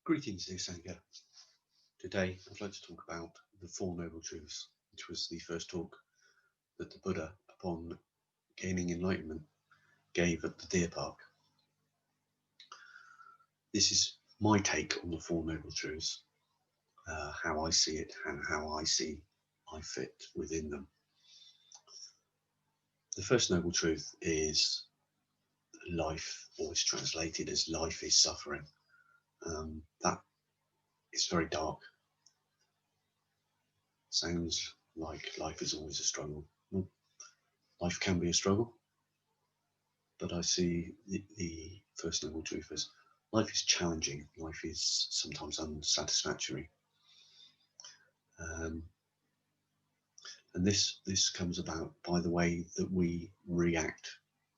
Greetings, dear Sangha. Today I'd like to talk about the Four Noble Truths, which was the first talk that the Buddha, upon gaining enlightenment, gave at the Deer Park. This is my take on the Four Noble Truths, how I see it and how I see I fit within them. The first Noble Truth is life, always translated as life is suffering. That is very dark. Sounds like life is always a struggle. Well, life can be a struggle, but I see the first noble truth as life is challenging, life is sometimes unsatisfactory. And this comes about by the way that we react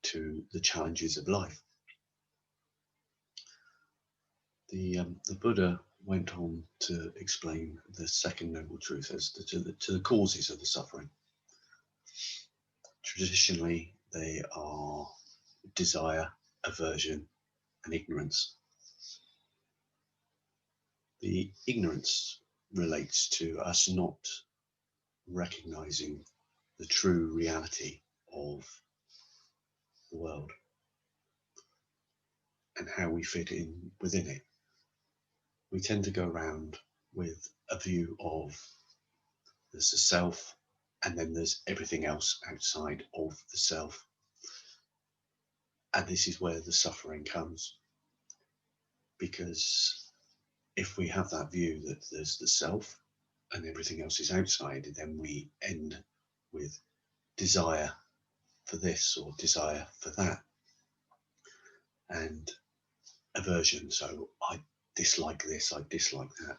to the challenges of life. The Buddha went on to explain the second noble truth as to the causes of the suffering. Traditionally, they are desire, aversion, and ignorance. The ignorance relates to us not recognizing the true reality of the world and how we fit in within it. We tend to go around with a view of there's the self and then there's everything else outside of the self. And this is where the suffering comes. Because if we have that view that there's the self and everything else is outside, then we end with desire for this or desire for that, and aversion. So I dislike this, I dislike that.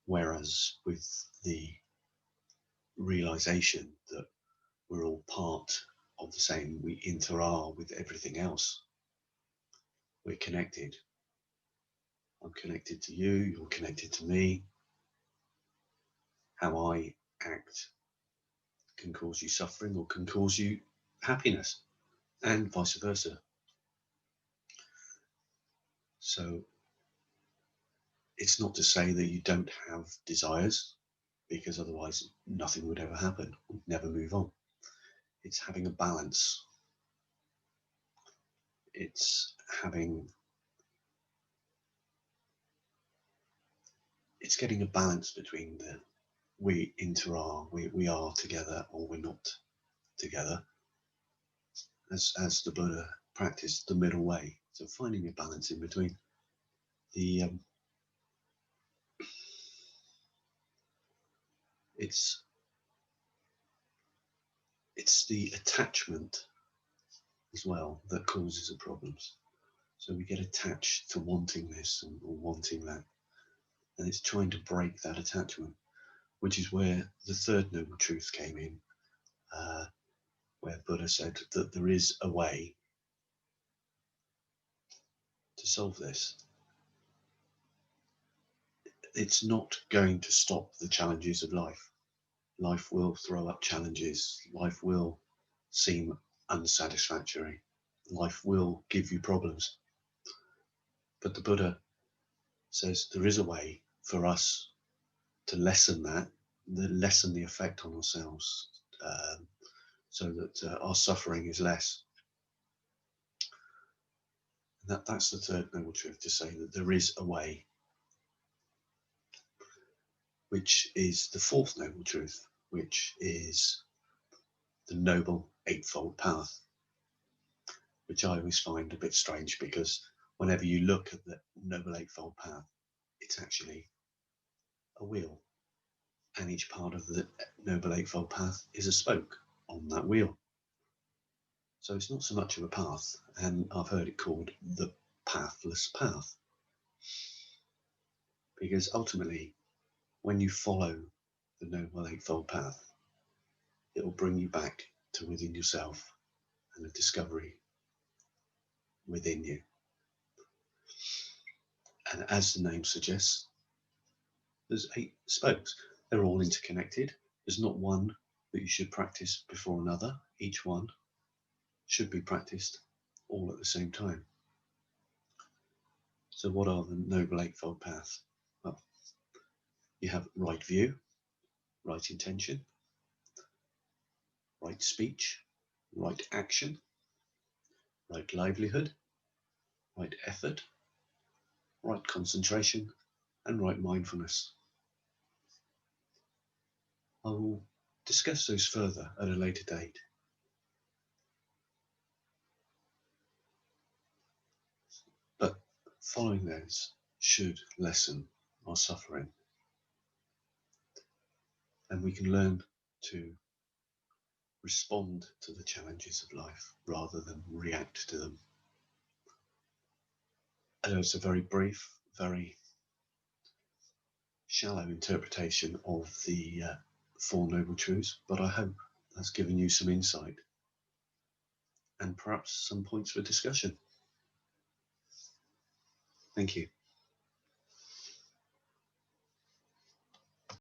Whereas with the realization that we're all part of the same, we inter-are with everything else. We're connected. I'm connected to you, you're connected to me. How I act can cause you suffering or can cause you happiness, and vice versa. So it's not to say that you don't have desires, because otherwise nothing would ever happen, we'd never move on. It's having a balance. It's getting a balance between the we inter-are, we are together or we're not together, as the Buddha practiced the middle way. So finding a balance in between. The it's the attachment as well that causes the problems. So we get attached to wanting this or wanting that, and it's trying to break that attachment, which is where the third noble truth came in, where Buddha said that there is a way to solve this. It's not going to stop the challenges of life. Life will throw up challenges. Life will seem unsatisfactory. Life will give you problems. But the Buddha says there is a way for us to lessen that, lessen the effect on ourselves, so that our suffering is less. And that's the third noble truth, to say that there is a way, which is the fourth noble truth, which is the Noble Eightfold Path, which I always find a bit strange, because whenever you look at the Noble Eightfold Path, it's actually a wheel, and each part of the Noble Eightfold Path is a spoke on that wheel. So it's not so much of a path, and I've heard it called the pathless path, because ultimately, when you follow the Noble Eightfold Path, it will bring you back to within yourself and a discovery within you. And as the name suggests, there's 8 spokes. They're all interconnected. There's not one that you should practice before another. Each one should be practiced all at the same time. So what are the Noble Eightfold Paths? Well, you have right view, right intention, right speech, right action, right livelihood, right effort, right concentration, and right mindfulness. I will discuss those further at a later date. But following those should lessen our suffering, and we can learn to respond to the challenges of life rather than react to them. I know it's a very brief, very shallow interpretation of the Four Noble Truths, but I hope that's given you some insight and perhaps some points for discussion. Thank you.